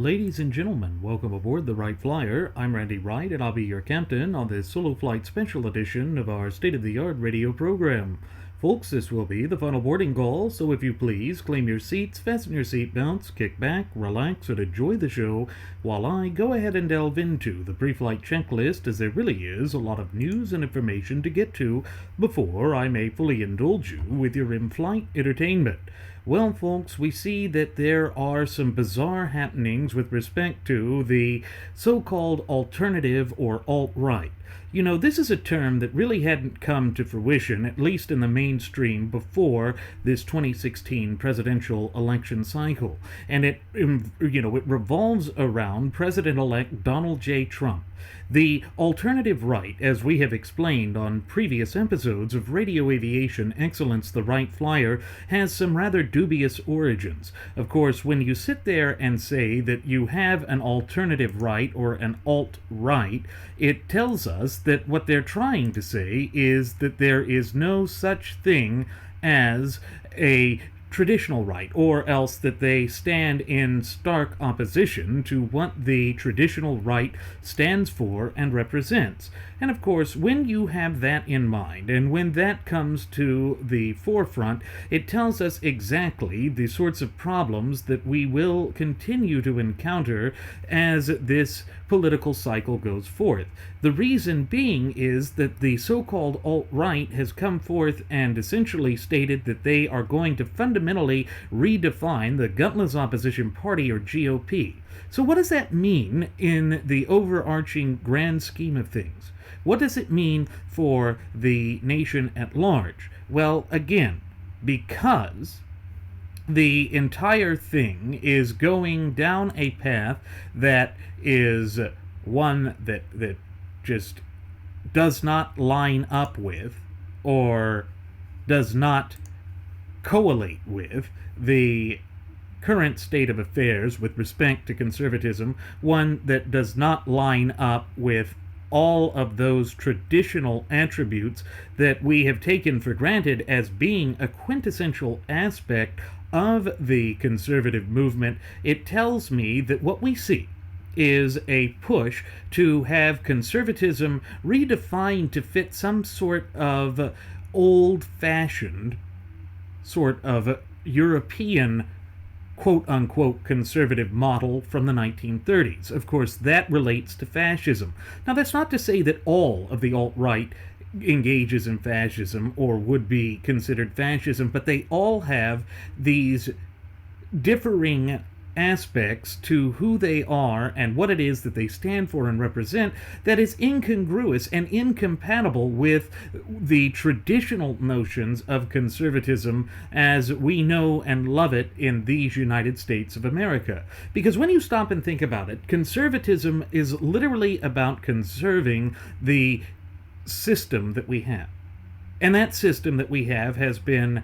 Ladies and gentlemen, welcome aboard the Wright Flyer. I'm Randy Wright, and I'll be your captain on this solo flight special edition of our state-of-the-art radio program. Folks, this will be the final boarding call, so if you please, claim your seats, fasten your seatbelts, kick back, relax, and enjoy the show while I go ahead and delve into the pre-flight checklist, as there really is a lot of news and information to get to before I may fully indulge you with your in-flight entertainment. Well, folks, we see that there are some bizarre happenings with respect to the so-called alternative or alt-right. You know, this is a term that really hadn't come to fruition, at least in the mainstream, before this 2016 presidential election cycle. And it revolves around President-elect Donald J. Trump. The alternative right, as we have explained on previous episodes of Radio Aviation Excellence, the Wright Flyer, has some rather dubious origins. Of course, when you sit there and say that you have an alternative right or an alt-right, it tells us that what they're trying to say is that there is no such thing as a traditional right, or else that they stand in stark opposition to what the traditional right stands for and represents. And of course, when you have that in mind, and when that comes to the forefront, it tells us exactly the sorts of problems that we will continue to encounter as this political cycle goes forth. The reason being is that the so-called alt-right has come forth and essentially stated that they are going to fundamentally redefine the gutless opposition party, or GOP. So what does that mean in the overarching grand scheme of things? What does it mean for the nation at large? Well, again, because the entire thing is going down a path that is one that just does not line up with, or does not correlate with, the current state of affairs with respect to conservatism, one that does not line up with all of those traditional attributes that we have taken for granted as being a quintessential aspect of the conservative movement. It tells me that what we see is a push to have conservatism redefined to fit some sort of old-fashioned, sort of European quote-unquote conservative model from the 1930s. Of course, that relates to fascism. Now, that's not to say that all of the alt-right engages in fascism or would be considered fascism, but they all have these differing aspects to who they are and what it is that they stand for and represent that is incongruous and incompatible with the traditional notions of conservatism as we know and love it in these United States of America. Because when you stop and think about it, conservatism is literally about conserving the system that we have. And that system that we have has been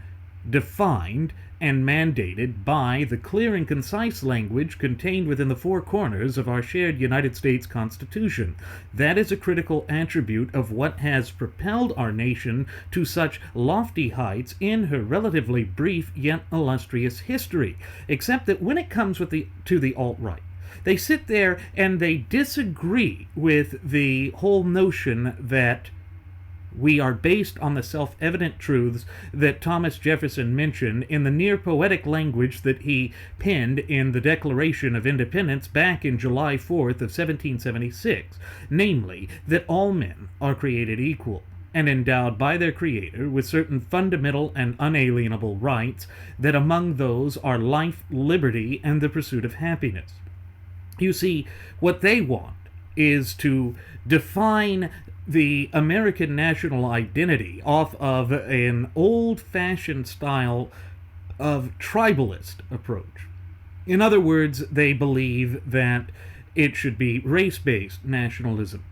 defined and mandated by the clear and concise language contained within the four corners of our shared United States Constitution. That is a critical attribute of what has propelled our nation to such lofty heights in her relatively brief yet illustrious history. Except that when it comes to the alt-right, they sit there and they disagree with the whole notion that we are based on the self-evident truths that Thomas Jefferson mentioned in the near-poetic language that he penned in the Declaration of Independence back in July 4th of 1776, namely, that all men are created equal and endowed by their Creator with certain fundamental and unalienable rights, that among those are life, liberty, and the pursuit of happiness. You see, what they want is to define the American national identity off of an old-fashioned style of tribalist approach. In other words, they believe that it should be race-based nationalism.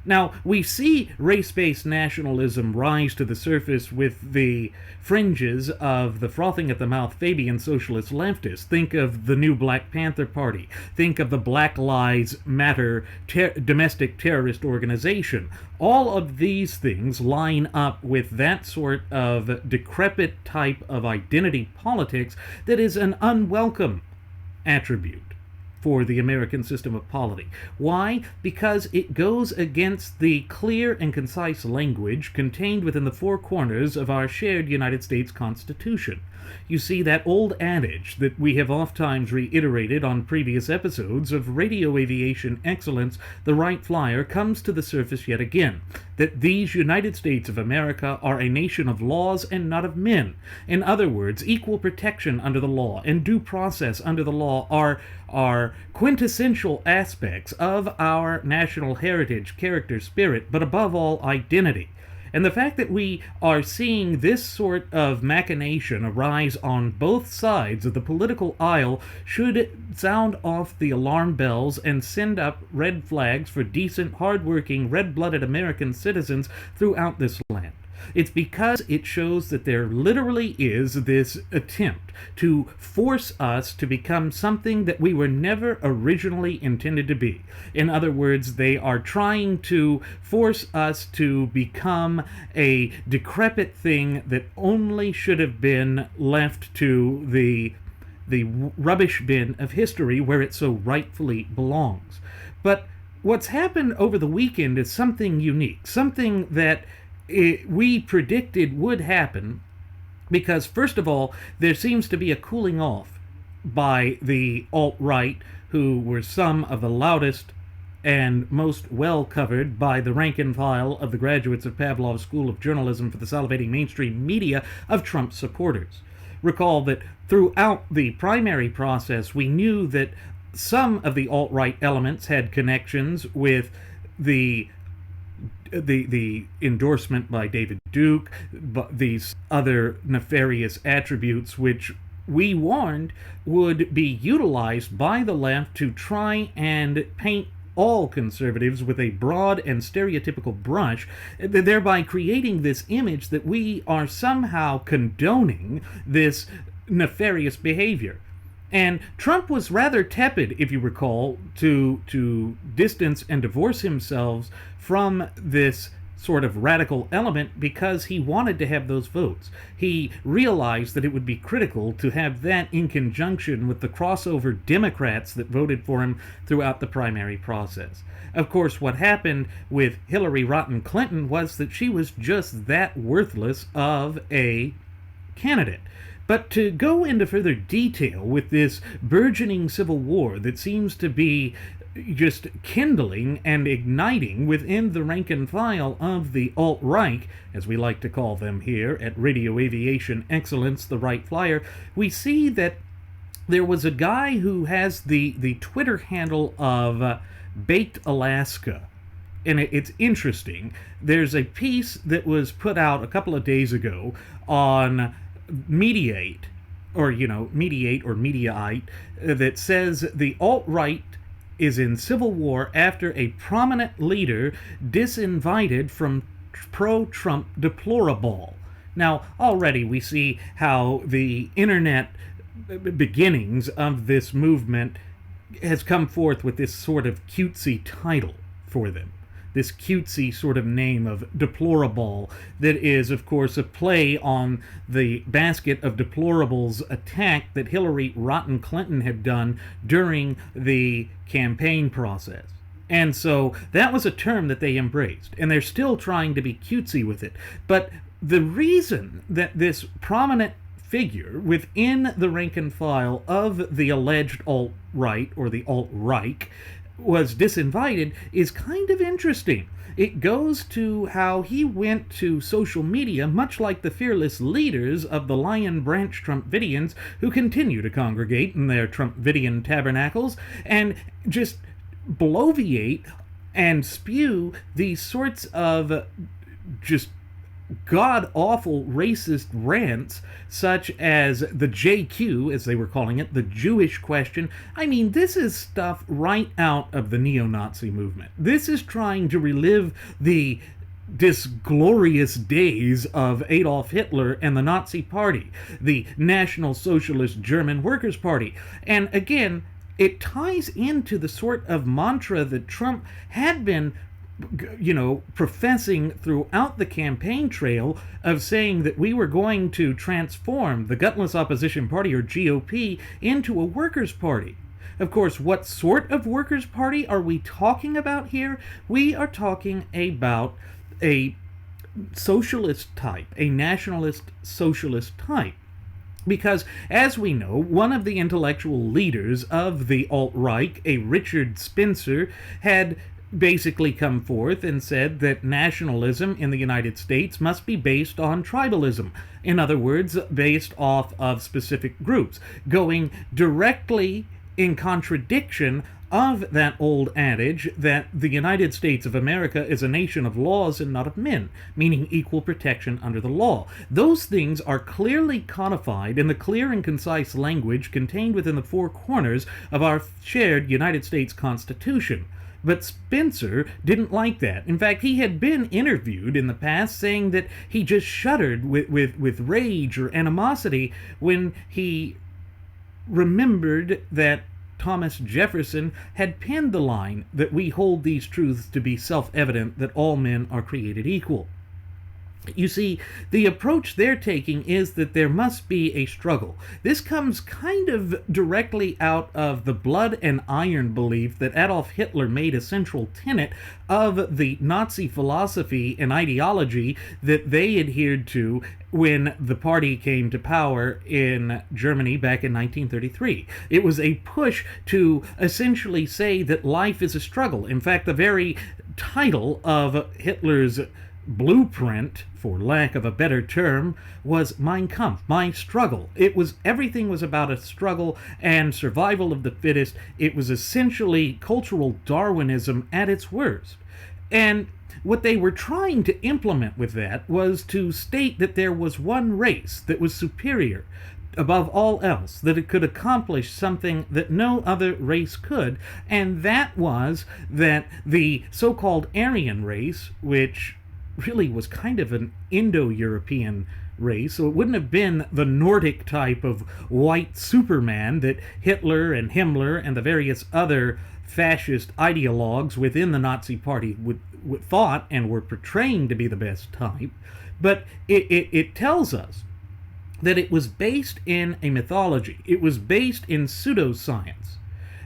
Now, we see race-based nationalism rise to the surface with the fringes of the frothing-at-the-mouth Fabian socialist leftists. Think of the new Black Panther Party. Think of the Black Lives Matter domestic terrorist organization. All of these things line up with that sort of decrepit type of identity politics that is an unwelcome attribute for the American system of polity. Why? Because it goes against the clear and concise language contained within the four corners of our shared United States Constitution. You see, that old adage that we have oft-times reiterated on previous episodes of Radio Aviation Excellence, the Wright Flyer, comes to the surface yet again, that these United States of America are a nation of laws and not of men. In other words, equal protection under the law and due process under the law are quintessential aspects of our national heritage, character, spirit, but above all, identity. And the fact that we are seeing this sort of machination arise on both sides of the political aisle should sound off the alarm bells and send up red flags for decent, hard-working, red-blooded American citizens throughout this land. It's because it shows that there literally is this attempt to force us to become something that we were never originally intended to be. In other words, they are trying to force us to become a decrepit thing that only should have been left to the rubbish bin of history where it so rightfully belongs. But what's happened over the weekend is something unique, something that we predicted would happen, because first of all, there seems to be a cooling off by the alt-right, who were some of the loudest and most well covered by the rank and file of the graduates of Pavlov's School of Journalism for the salivating mainstream media of Trump supporters. Recall that throughout the primary process, we knew that some of the alt-right elements had connections with the endorsement by David Duke, but these other nefarious attributes which we warned would be utilized by the left to try and paint all conservatives with a broad and stereotypical brush, thereby creating this image that we are somehow condoning this nefarious behavior. And Trump was rather tepid, if you recall, to distance and divorce himself from this sort of radical element because he wanted to have those votes. He realized that it would be critical to have that in conjunction with the crossover Democrats that voted for him throughout the primary process. Of course, what happened with Hillary Rotten Clinton was that she was just that worthless of a candidate. But to go into further detail with this burgeoning civil war that seems to be just kindling and igniting within the rank and file of the alt-right, as we like to call them here at Radio Aviation Excellence, the Wright Flyer, we see that there was a guy who has the Twitter handle of Baked Alaska. And it's interesting. There's a piece that was put out a couple of days ago on Mediate or Mediaite, that says the alt-right is in civil war after a prominent leader disinvited from pro-Trump Deploraball. Now, already we see how the internet beginnings of this movement has come forth with this sort of cutesy title for them. This cutesy sort of name of Deploraball that is, of course, a play on the basket of deplorables attack that Hillary Rotten Clinton had done during the campaign process. And so that was a term that they embraced, and they're still trying to be cutesy with it. But the reason that this prominent figure within the rank and file of the alleged alt-right or the alt-Reich was disinvited is kind of interesting. It goes to how he went to social media, much like the fearless leaders of the Lion Branch Trumpvidians who continue to congregate in their Trumpvidian tabernacles, and just bloviate and spew these sorts of just god-awful racist rants, such as the JQ, as they were calling it, the Jewish question. I mean, this is stuff right out of the neo-Nazi movement. This is trying to relive the disglorious days of Adolf Hitler and the Nazi Party, the National Socialist German Workers' Party. And again, it ties into the sort of mantra that Trump had been professing throughout the campaign trail of saying that we were going to transform the gutless opposition party, or GOP, into a workers' party. Of course, what sort of workers' party are we talking about here? We are talking about a socialist type, a nationalist socialist type. Because, as we know, one of the intellectual leaders of the alt-right, a Richard Spencer, had basically come forth and said that nationalism in the United States must be based on tribalism. In other words, based off of specific groups, going directly in contradiction of that old adage that the United States of America is a nation of laws and not of men, meaning equal protection under the law. Those things are clearly codified in the clear and concise language contained within the four corners of our shared United States Constitution. But Spencer didn't like that. In fact, he had been interviewed in the past saying that he just shuddered with rage or animosity when he remembered that Thomas Jefferson had penned the line that we hold these truths to be self-evident that all men are created equal. You see, the approach they're taking is that there must be a struggle. This comes kind of directly out of the blood and iron belief that Adolf Hitler made a central tenet of the Nazi philosophy and ideology that they adhered to when the party came to power in Germany back in 1933. It was a push to essentially say that life is a struggle. In fact, the very title of Hitler's blueprint, for lack of a better term, was Mein Kampf, My Struggle. Everything was about a struggle and survival of the fittest. It was essentially cultural Darwinism at its worst. And what they were trying to implement with that was to state that there was one race that was superior above all else, that it could accomplish something that no other race could, and that was that the so-called Aryan race, which really was kind of an Indo-European race, so it wouldn't have been the Nordic type of white Superman that Hitler and Himmler and the various other fascist ideologues within the Nazi Party would thought and were portraying to be the best type. But it tells us that it was based in a mythology. It was based in pseudoscience.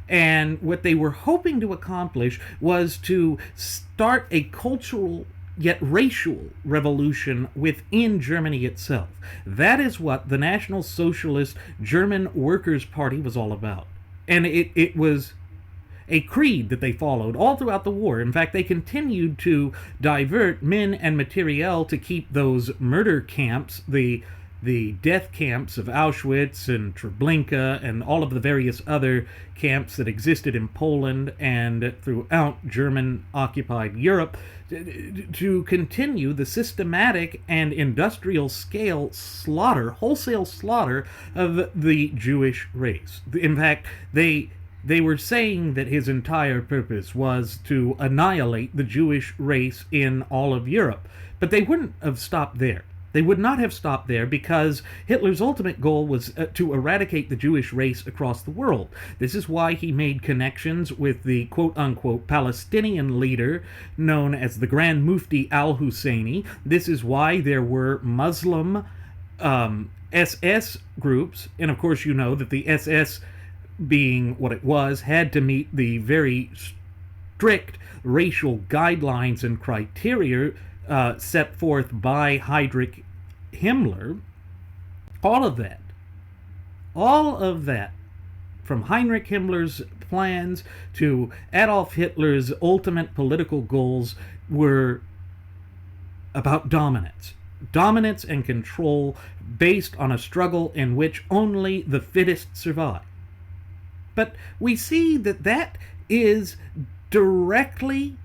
And what they were hoping to accomplish was to start a cultural yet racial revolution within Germany itself. That is what the National Socialist German Workers' Party was all about. And it was a creed that they followed all throughout the war. In fact, they continued to divert men and materiel to keep those murder camps, the death camps of Auschwitz and Treblinka and all of the various other camps that existed in Poland and throughout German-occupied Europe, to continue the systematic and industrial scale slaughter, wholesale slaughter of the Jewish race. In fact, they were saying that his entire purpose was to annihilate the Jewish race in all of Europe. But they wouldn't have stopped there. They would not have stopped there because Hitler's ultimate goal was to eradicate the Jewish race across the world. This is why he made connections with the quote-unquote Palestinian leader known as the Grand Mufti al-Husseini. This is why there were Muslim SS groups, and of course you know that the SS, being what it was, had to meet the very strict racial guidelines and criteria set forth by Heinrich Himmler. All of that, from Heinrich Himmler's plans to Adolf Hitler's ultimate political goals, were about dominance and control based on a struggle in which only the fittest survive. But we see that is directly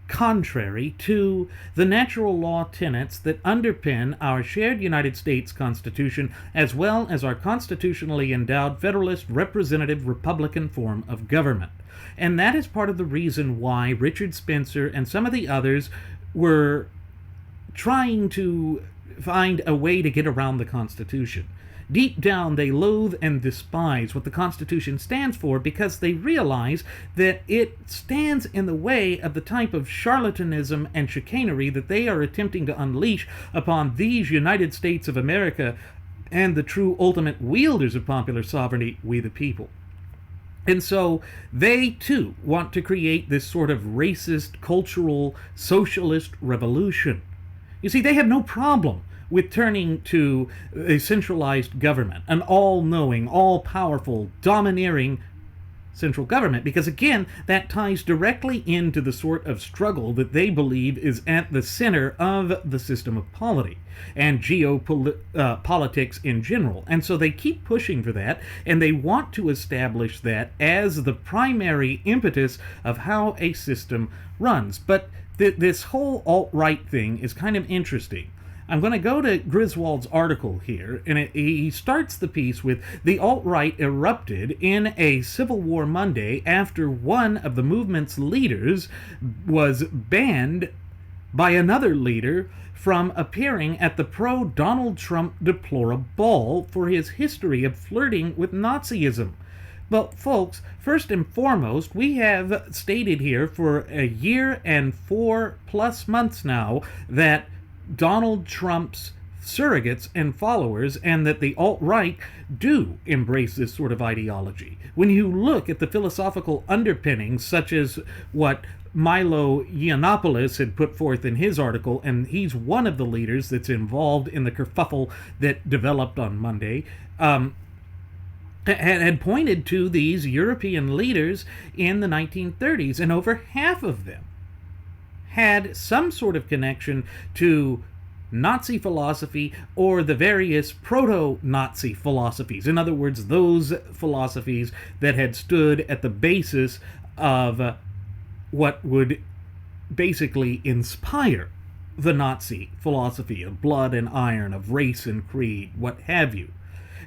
contrary to the natural law tenets that underpin our shared United States Constitution, as well as our constitutionally endowed Federalist representative Republican form of government. And that is part of the reason why Richard Spencer and some of the others were trying to find a way to get around the Constitution. Deep down, they loathe and despise what the Constitution stands for because they realize that it stands in the way of the type of charlatanism and chicanery that they are attempting to unleash upon these United States of America and the true ultimate wielders of popular sovereignty, we the people. And so they too want to create this sort of racist, cultural, socialist revolution. You see, they have no problem with turning to a centralized government, an all-knowing, all-powerful, domineering central government, because again, that ties directly into the sort of struggle that they believe is at the center of the system of polity and geopolitics in general. And so they keep pushing for that, and they want to establish that as the primary impetus of how a system runs. But this whole alt-right thing is kind of interesting. I'm going to go to Griswold's article here, and he starts the piece with, "The alt-right erupted in a Civil War Monday after one of the movement's leaders was banned by another leader from appearing at the pro-Donald Trump Deploraball for his history of flirting with Nazism." Well, folks, first and foremost, we have stated here for a year and 4+ months now that Donald Trump's surrogates and followers, and that the alt-right do embrace this sort of ideology. When you look at the philosophical underpinnings, such as what Milo Yiannopoulos had put forth in his article, and he's one of the leaders that's involved in the kerfuffle that developed on Monday, had pointed to these European leaders in the 1930s, and over half of them had some sort of connection to Nazi philosophy or the various proto-Nazi philosophies. In other words, those philosophies that had stood at the basis of what would basically inspire the Nazi philosophy of blood and iron, of race and creed, what have you.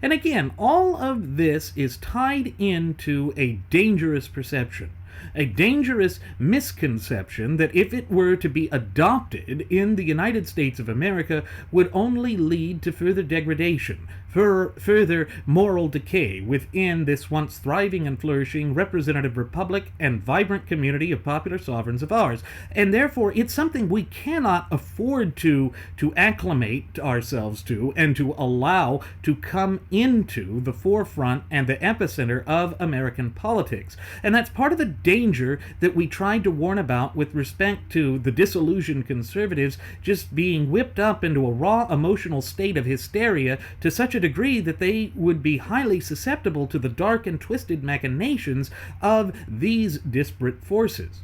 And again, all of this is tied into a dangerous perception. A dangerous misconception that, if it were to be adopted in the United States of America, would only lead to further degradation, further moral decay within this once thriving and flourishing representative republic and vibrant community of popular sovereigns of ours. And therefore, it's something we cannot afford to acclimate ourselves to and to allow to come into the forefront and the epicenter of American politics. And that's part of the danger that we tried to warn about with respect to the disillusioned conservatives just being whipped up into a raw emotional state of hysteria to such a degree that they would be highly susceptible to the dark and twisted machinations of these disparate forces.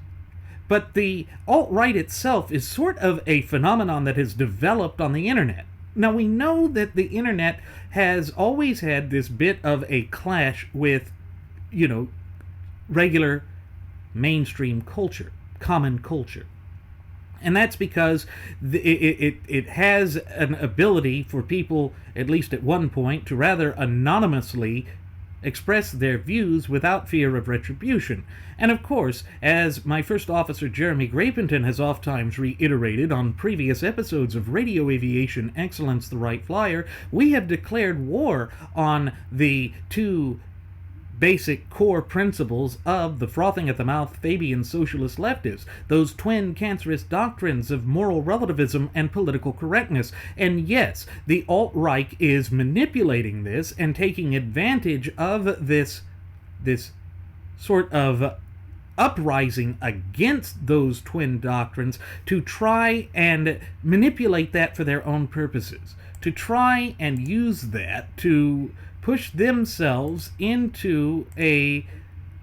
But the alt-right itself is sort of a phenomenon that has developed on the internet. Now, we know that the internet has always had this bit of a clash with, regular mainstream culture, common culture. And that's because it has an ability for people, at least at one point, to rather anonymously express their views without fear of retribution. And of course, as my first officer Jeremy Grapenton has oftentimes reiterated on previous episodes of Radio Aviation Excellence, the Wright Flyer, we have declared war on the two basic core principles of the frothing at the mouth Fabian socialist leftists, those twin cancerous doctrines of moral relativism and political correctness. And yes, the alt-right is manipulating this and taking advantage of this sort of uprising against those twin doctrines to try and manipulate that for their own purposes, to try and use that to push themselves into a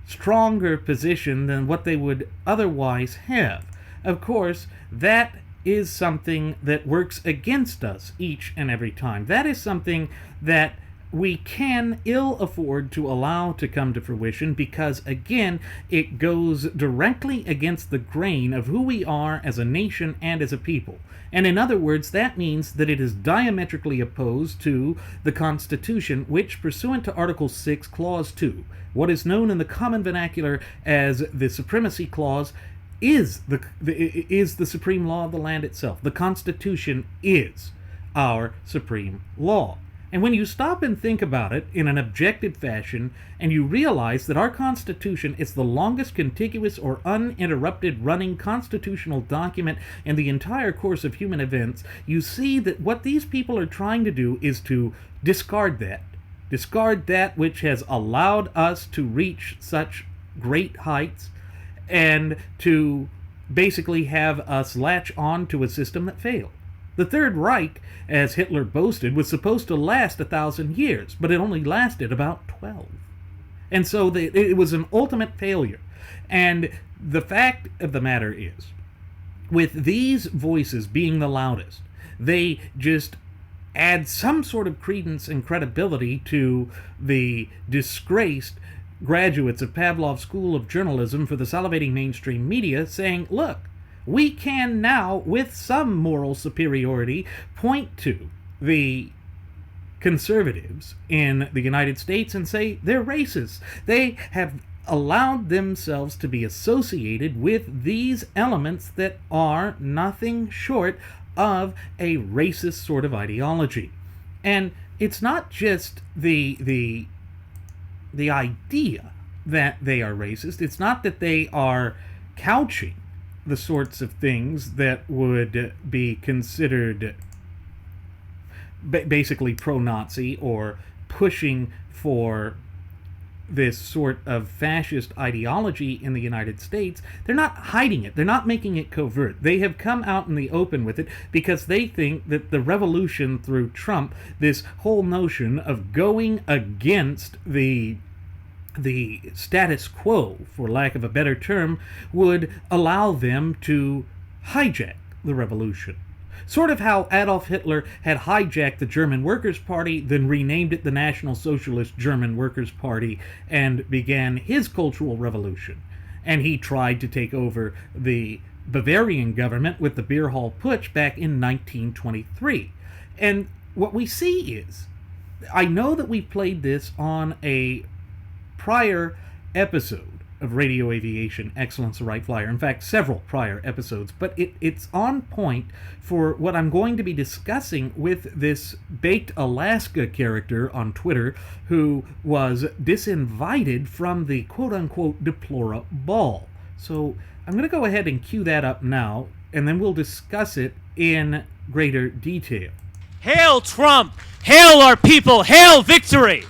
stronger position than what they would otherwise have. Of course, that is something that works against us each and every time. That is something that we can ill afford to allow to come to fruition because, again, it goes directly against the grain of who we are as a nation and as a people. And in other words, that means that it is diametrically opposed to the Constitution, which, pursuant to Article 6, Clause 2, what is known in the common vernacular as the Supremacy Clause, is the supreme law of the land itself. The Constitution is our supreme law. And when you stop and think about it in an objective fashion, and you realize that our Constitution is the longest contiguous or uninterrupted running constitutional document in the entire course of human events, you see that what these people are trying to do is to discard that, discard that which has allowed us to reach such great heights, and to basically have us latch on to a system that failed. The Third Reich, as Hitler boasted, was supposed to last 1,000 years, but it only lasted about 12. And so it was an ultimate failure. And the fact of the matter is, with these voices being the loudest, they just add some sort of credence and credibility to the disgraced graduates of Pavlov's School of Journalism for the salivating mainstream media, saying, look, we can now, with some moral superiority, point to the conservatives in the United States and say they're racist. They have allowed themselves to be associated with these elements that are nothing short of a racist sort of ideology. And it's not just the idea that they are racist. It's not that they are couching the sorts of things that would be considered basically pro-Nazi or pushing for this sort of fascist ideology in the United States. They're not hiding it. They're not making it covert. They have come out in the open with it because they think that the revolution through Trump, this whole notion of going against the status quo, for lack of a better term, would allow them to hijack the revolution. Sort of how Adolf Hitler had hijacked the German Workers' Party, then renamed it the National Socialist German Workers' Party, and began his cultural revolution. And he tried to take over the Bavarian government with the Beer Hall Putsch back in 1923. And what we see is, I know that we played this on a prior episode of Radio Aviation Excellence, the Wright Flyer. In fact, several prior episodes, but it's on point for what I'm going to be discussing with this Baked Alaska character on Twitter who was disinvited from the quote-unquote Deploraball. So I'm going to go ahead and cue that up now, and then we'll discuss it in greater detail. Hail Trump! Hail our people! Hail victory!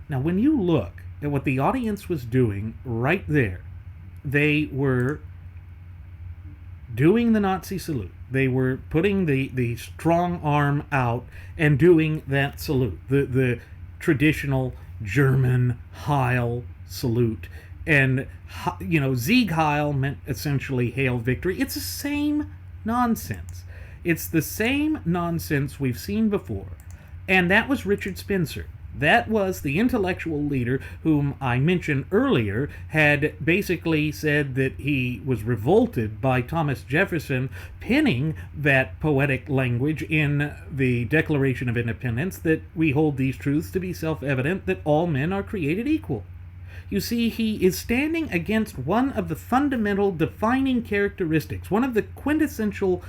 Now, when you look at what the audience was doing right there, they were doing the Nazi salute. They were putting the strong arm out and doing that salute, the traditional German Heil salute. And, you know, Sieg Heil meant essentially hail victory. It's the same nonsense. It's the same nonsense we've seen before. And that was Richard Spencer. That was the intellectual leader whom I mentioned earlier had basically said that he was revolted by Thomas Jefferson penning that poetic language in the Declaration of Independence, that we hold these truths to be self-evident, that all men are created equal. You see, he is standing against one of the fundamental defining characteristics, one of the quintessential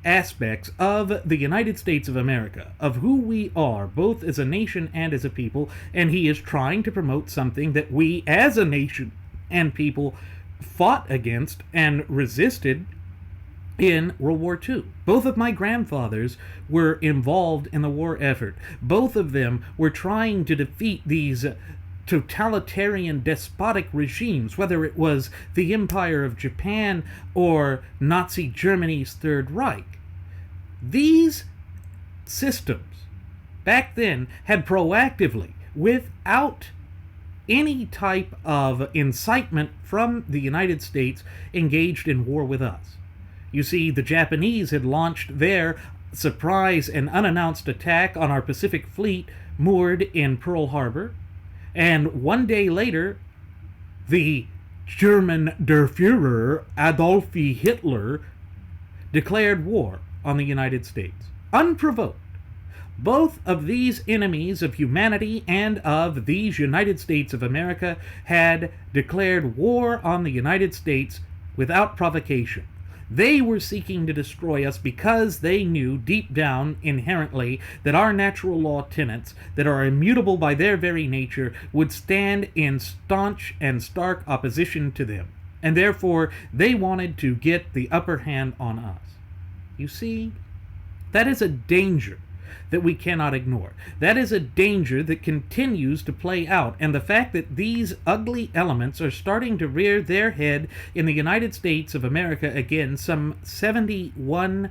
aspects of the United States of America, of who we are, both as a nation and as a people, and he is trying to promote something that we as a nation and people fought against and resisted in World War II. Both of my grandfathers were involved in the war effort. Both of them were trying to defeat these totalitarian despotic regimes, whether it was the Empire of Japan or Nazi Germany's Third Reich. These systems back then had proactively, without any type of incitement from the United States, engaged in war with us. You see, the Japanese had launched their surprise and unannounced attack on our Pacific Fleet moored in Pearl Harbor, and one day later, the German Der Führer, Adolf Hitler, declared war on the United States, unprovoked. Both of these enemies of humanity and of these United States of America had declared war on the United States without provocation. They were seeking to destroy us because they knew deep down inherently that our natural law tenets, that are immutable by their very nature, would stand in staunch and stark opposition to them. And therefore, they wanted to get the upper hand on us. You see, that is a danger that we cannot ignore. That is a danger that continues to play out. And the fact that these ugly elements are starting to rear their head in the United States of America again, some 71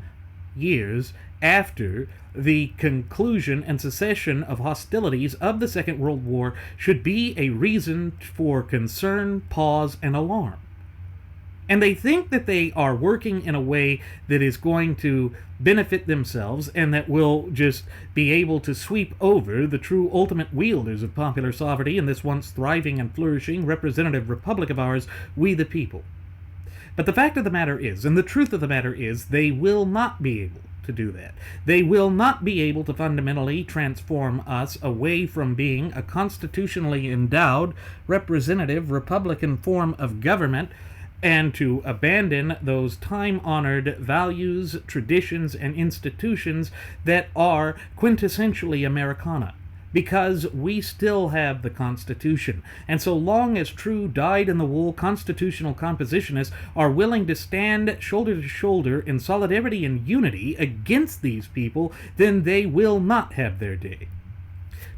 years after the conclusion and cessation of hostilities of the Second World War, should be a reason for concern, pause, and alarm. And they think that they are working in a way that is going to benefit themselves and that will just be able to sweep over the true ultimate wielders of popular sovereignty in this once thriving and flourishing representative republic of ours, we the people. But the fact of the matter is, and the truth of the matter is, they will not be able to do that. They will not be able to fundamentally transform us away from being a constitutionally endowed representative Republican form of government and to abandon those time-honored values, traditions, and institutions that are quintessentially Americana. Because we still have the Constitution. And so long as true dyed-in-the-wool constitutional compositionists are willing to stand shoulder to shoulder in solidarity and unity against these people, then they will not have their day.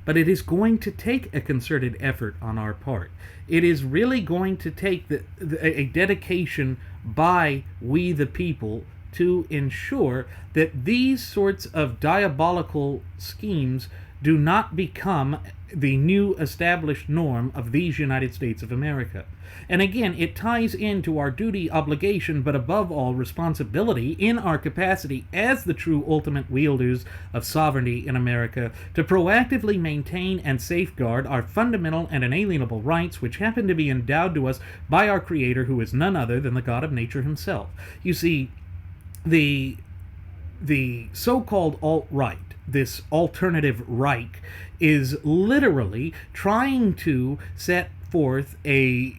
But it is going to take a concerted effort on our part. It is really going to take a dedication by we the people to ensure that these sorts of diabolical schemes do not become the new established norm of these United States of America. And again, it ties into our duty, obligation, but above all responsibility in our capacity as the true ultimate wielders of sovereignty in America to proactively maintain and safeguard our fundamental and inalienable rights, which happen to be endowed to us by our Creator, who is none other than the God of nature himself. You see, the so-called alt-right, this alternative right, is literally trying to set forth a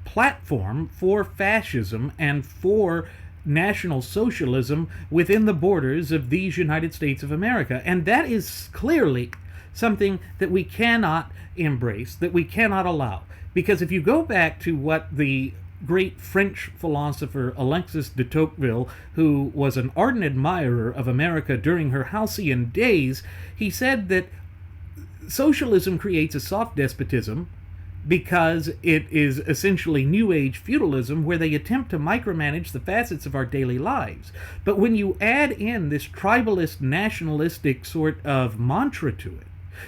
platform for fascism and for National Socialism within the borders of these United States of America. And that is clearly something that we cannot embrace, that we cannot allow. Because if you go back to what the great French philosopher Alexis de Tocqueville, who was an ardent admirer of America during her halcyon days, he said that socialism creates a soft despotism because it is essentially New Age feudalism where they attempt to micromanage the facets of our daily lives. But when you add in this tribalist, nationalistic sort of mantra to it,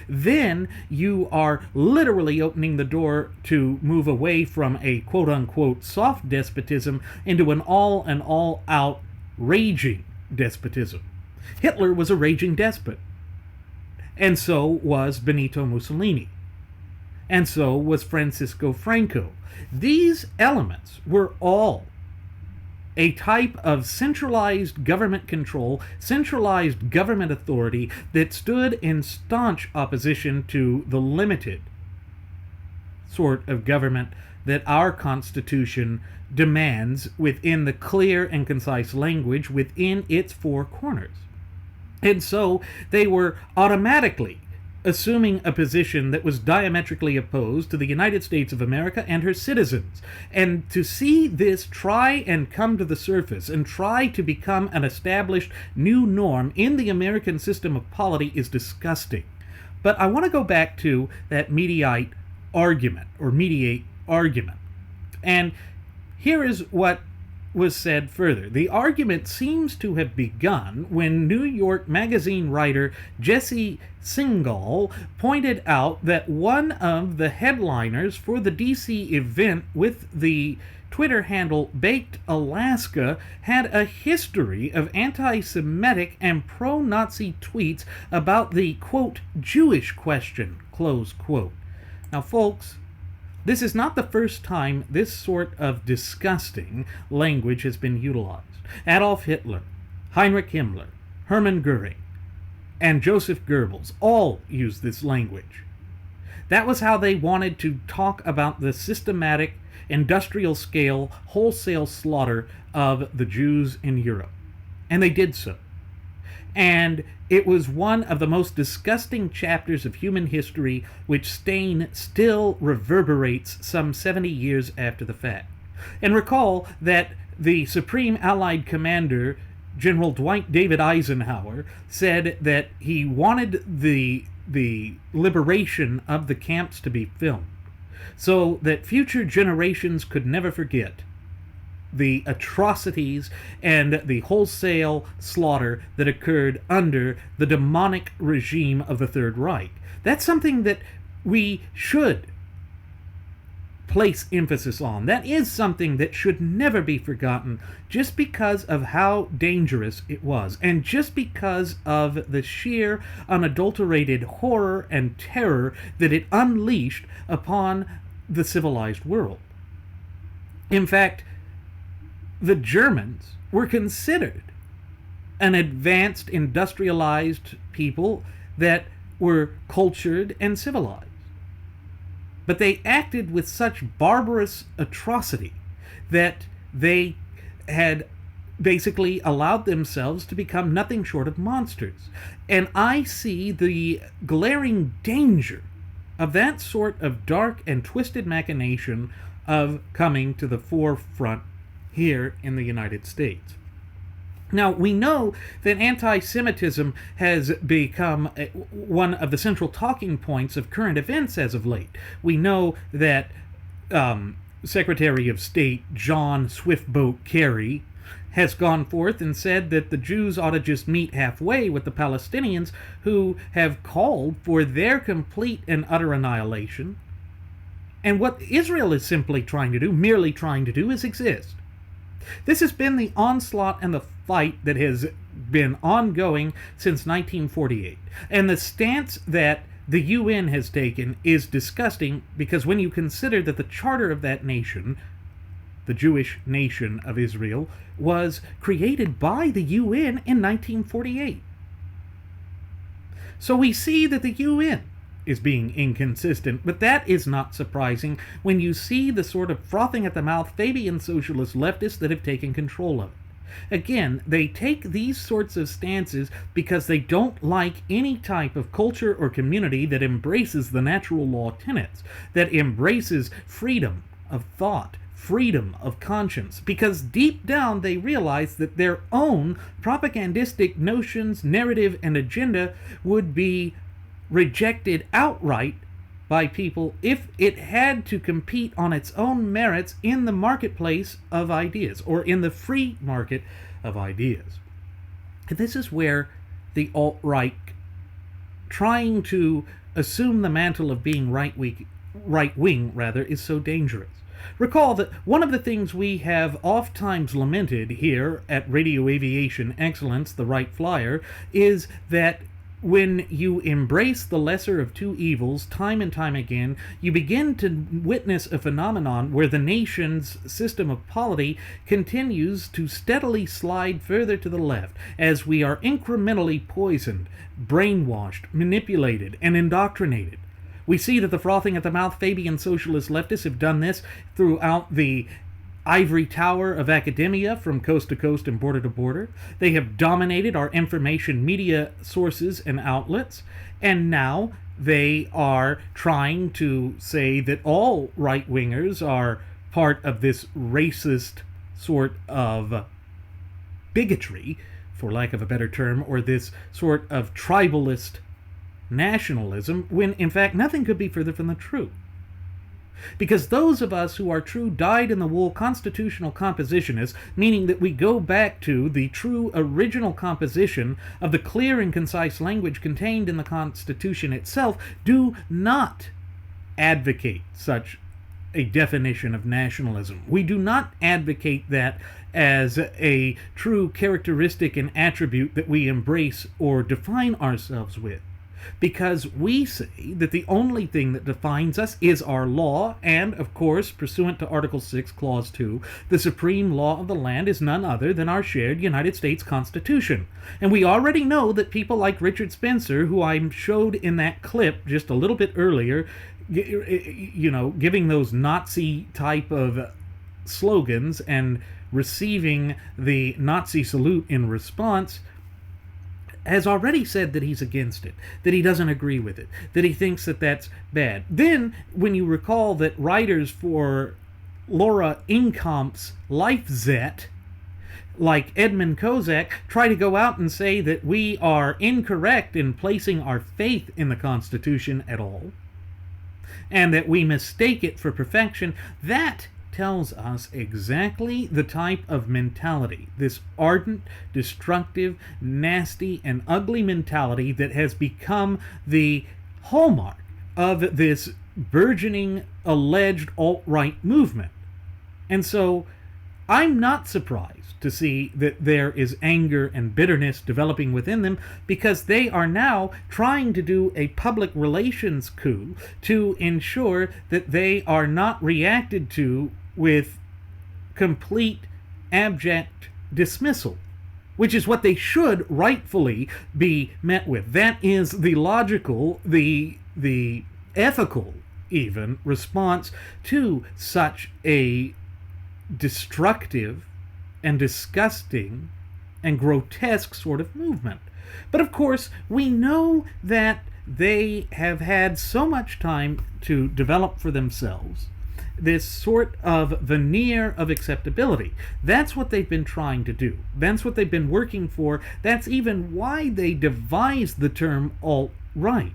then you are literally opening the door to move away from a quote-unquote soft despotism into an all-out raging despotism. Hitler was a raging despot. And so was Benito Mussolini. And so was Francisco Franco. These elements were all a type of centralized government control, centralized government authority that stood in staunch opposition to the limited sort of government that our Constitution demands within the clear and concise language within its four corners. And so they were automatically assuming a position that was diametrically opposed to the United States of America and her citizens. And to see this try and come to the surface and try to become an established new norm in the American system of polity is disgusting. But I want to go back to that mediate argument. And here is what was said further. The argument seems to have begun when New York Magazine writer Jesse Singal pointed out that one of the headliners for the DC event with the Twitter handle Baked Alaska had a history of anti-Semitic and pro-Nazi tweets about the, quote, Jewish question, close quote. Now, folks, this is not the first time this sort of disgusting language has been utilized. Adolf Hitler, Heinrich Himmler, Hermann Goering, and Joseph Goebbels all used this language. That was how they wanted to talk about the systematic, industrial-scale, wholesale slaughter of the Jews in Europe. And they did so. And it was one of the most disgusting chapters of human history which stain still reverberates some 70 years after the fact. And recall that the Supreme Allied Commander, General Dwight David Eisenhower, said that he wanted the liberation of the camps to be filmed so that future generations could never forget the atrocities and the wholesale slaughter that occurred under the demonic regime of the Third Reich. That's something that we should place emphasis on. That is something that should never be forgotten, just because of how dangerous it was, and just because of the sheer, unadulterated horror and terror that it unleashed upon the civilized world. In fact, the Germans were considered an advanced, industrialized people that were cultured and civilized. But they acted with such barbarous atrocity that they had basically allowed themselves to become nothing short of monsters. And I see the glaring danger of that sort of dark and twisted machination of coming to the forefront here in the United States. Now, we know that anti-Semitism has become one of the central talking points of current events as of late. We know that Secretary of State John Swiftboat Kerry has gone forth and said that the Jews ought to just meet halfway with the Palestinians, who have called for their complete and utter annihilation. And what Israel is simply trying to do, merely trying to do, is exist. This has been the onslaught and the fight that has been ongoing since 1948. And the stance that the UN has taken is disgusting, because when you consider that the charter of that nation, the Jewish nation of Israel, was created by the UN in 1948. So we see that the UN is being inconsistent, but that is not surprising when you see the sort of frothing at the mouth Fabian socialist leftists that have taken control of it. Again, they take these sorts of stances because they don't like any type of culture or community that embraces the natural law tenets, that embraces freedom of thought, freedom of conscience, because deep down they realize that their own propagandistic notions, narrative, and agenda would be rejected outright by people if it had to compete on its own merits in the marketplace of ideas, or in the free market of ideas. And this is where the alt-right, trying to assume the mantle of being right-wing, is so dangerous. Recall that one of the things we have oft-times lamented here at Radio Aviation Excellence, the Wright Flyer, is that when you embrace the lesser of two evils time and time again, you begin to witness a phenomenon where the nation's system of polity continues to steadily slide further to the left as we are incrementally poisoned, brainwashed, manipulated, and indoctrinated. We see that the frothing at the mouth Fabian socialist leftists have done this throughout the ivory tower of academia from coast to coast and border to border. They have dominated our information media sources and outlets, and now they are trying to say that all right-wingers are part of this racist sort of bigotry, for lack of a better term, or this sort of tribalist nationalism, when in fact nothing could be further from the truth. Because those of us who are true dyed-in-the-wool constitutional compositionists, meaning that we go back to the true original composition of the clear and concise language contained in the Constitution itself, do not advocate such a definition of nationalism. We do not advocate that as a true characteristic and attribute that we embrace or define ourselves with. Because we say that the only thing that defines us is our law, and, of course, pursuant to Article 6, Clause 2, the supreme law of the land is none other than our shared United States Constitution. And we already know that people like Richard Spencer, who I showed in that clip just a little bit earlier, giving those Nazi type of slogans and receiving the Nazi salute in response, has already said that he's against it, that he doesn't agree with it, that he thinks that that's bad. Then, when you recall that writers for Laura Incomp's life zet, like Edmund Kozak, try to go out and say that we are incorrect in placing our faith in the Constitution at all, and that we mistake it for perfection, that tells us exactly the type of mentality, this ardent, destructive, nasty, and ugly mentality that has become the hallmark of this burgeoning alleged alt-right movement. And so I'm not surprised to see that there is anger and bitterness developing within them, because they are now trying to do a public relations coup to ensure that they are not reacted to with complete abject dismissal, which is what they should rightfully be met with. That is the logical, the ethical even response to such a destructive and disgusting and grotesque sort of movement. But of course, we know that they have had so much time to develop for themselves this sort of veneer of acceptability. That's what they've been trying to do. That's what they've been working for. That's even why they devised the term alt-right.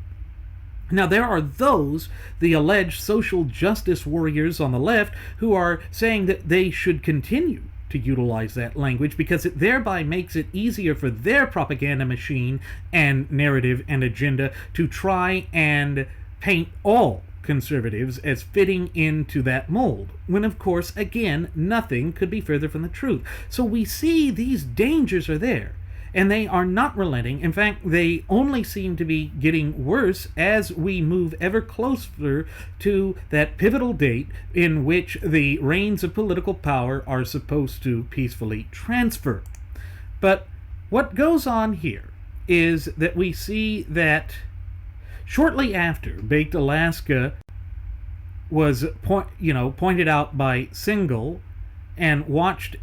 Now, there are those, the alleged social justice warriors on the left, who are saying that they should continue to utilize that language because it thereby makes it easier for their propaganda machine and narrative and agenda to try and paint all conservatives as fitting into that mold, when of course, again, nothing could be further from the truth. So we see these dangers are there, and they are not relenting. In fact, they only seem to be getting worse as we move ever closer to that pivotal date in which the reins of political power are supposed to peacefully transfer. But what goes on here is that we see that shortly after Baked Alaska was pointed out by Singal and watched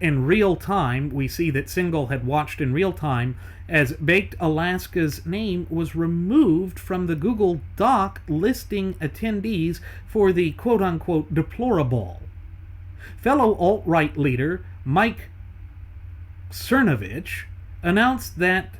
in real time, we see that Singal had watched in real time as Baked Alaska's name was removed from the Google Doc listing attendees for the quote-unquote Deploraball. Fellow alt-right leader Mike Cernovich announced that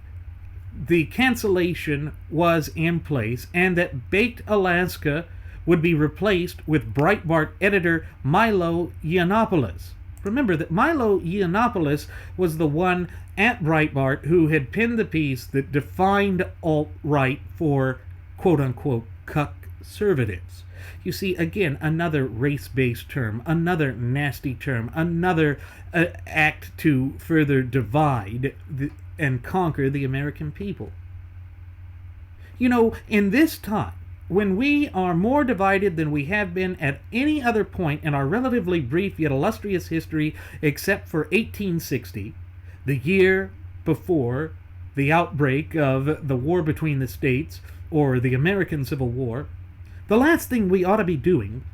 the cancellation was in place and that Baked Alaska would be replaced with Breitbart editor Milo Yiannopoulos. Remember that Milo Yiannopoulos was the one at Breitbart who had penned the piece that defined alt-right for quote-unquote cuck-servatives. You see, again, another race-based term, another nasty term, another act to further divide and conquer the American people. You know, in this time, when we are more divided than we have been at any other point in our relatively brief yet illustrious history except for 1860, the year before the outbreak of the war between the states, or the American Civil War, the last thing we ought to be doing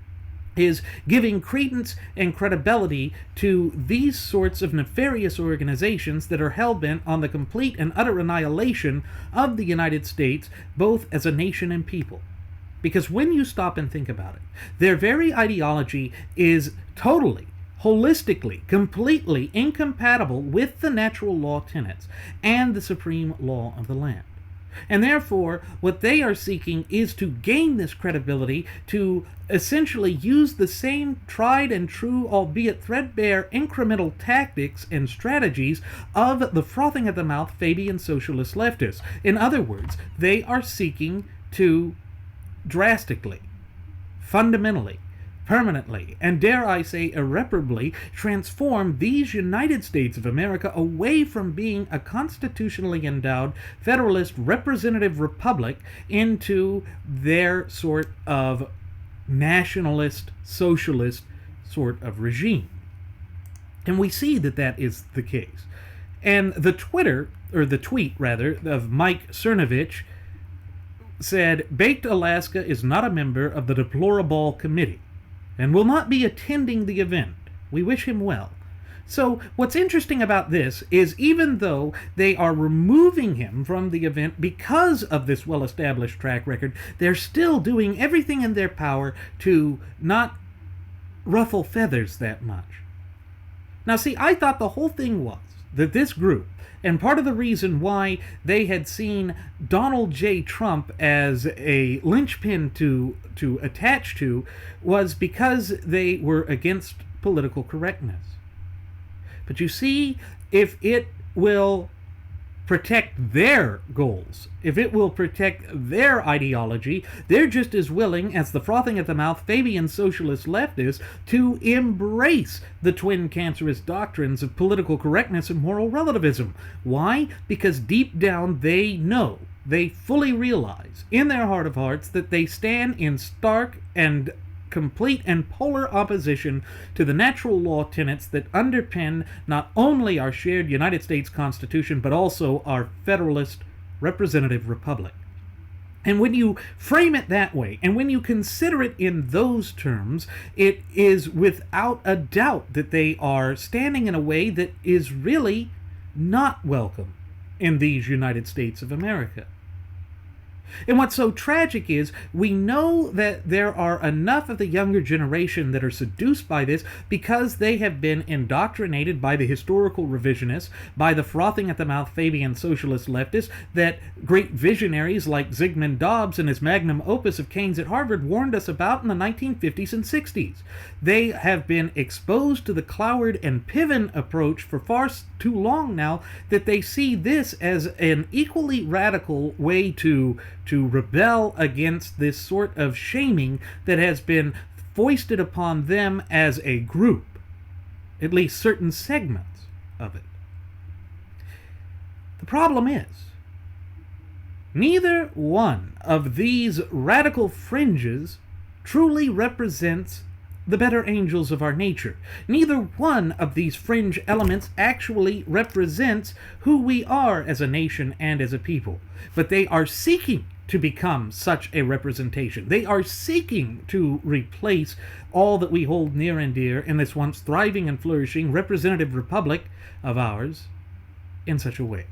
is giving credence and credibility to these sorts of nefarious organizations that are hell-bent on the complete and utter annihilation of the United States, both as a nation and people. Because when you stop and think about it, their very ideology is totally, holistically, completely incompatible with the natural law tenets and the supreme law of the land. And therefore, what they are seeking is to gain this credibility, to essentially use the same tried and true, albeit threadbare, incremental tactics and strategies of the frothing at the mouth Fabian socialist leftists. In other words, they are seeking to drastically, fundamentally, permanently, and dare I say irreparably, transform these United States of America away from being a constitutionally endowed federalist representative republic into their sort of nationalist, socialist sort of regime. And we see that that is the case. And the tweet of Mike Cernovich said, Baked Alaska is not a member of the Deploraball Committee and will not be attending the event. We wish him well. So what's interesting about this is even though they are removing him from the event because of this well-established track record, they're still doing everything in their power to not ruffle feathers that much. Now, see, I thought the whole thing was that this group, and part of the reason why they had seen Donald J. Trump as a linchpin to attach to, was because they were against political correctness. But you see, if it will protect their goals, if it will protect their ideology, they're just as willing as the frothing at the mouth Fabian socialist leftists to embrace the twin cancerous doctrines of political correctness and moral relativism. Why? Because deep down they know, they fully realize in their heart of hearts that they stand in stark and complete and polar opposition to the natural law tenets that underpin not only our shared United States Constitution, but also our Federalist representative republic. And when you frame it that way, and when you consider it in those terms, it is without a doubt that they are standing in a way that is really not welcome in these United States of America. And what's so tragic is we know that there are enough of the younger generation that are seduced by this because they have been indoctrinated by the historical revisionists, by the frothing at the mouth Fabian socialist leftists, that great visionaries like Zygmunt Dobbs and his magnum opus of Keynes at Harvard warned us about in the 1950s and 60s. They have been exposed to the Cloward and Piven approach for far too long now that they see this as an equally radical way to rebel against this sort of shaming that has been foisted upon them as a group, at least certain segments of it. The problem is, neither one of these radical fringes truly represents the better angels of our nature. Neither one of these fringe elements actually represents who we are as a nation and as a people. But they are seeking to become such a representation. They are seeking to replace all that we hold near and dear in this once thriving and flourishing representative republic of ours in such a way.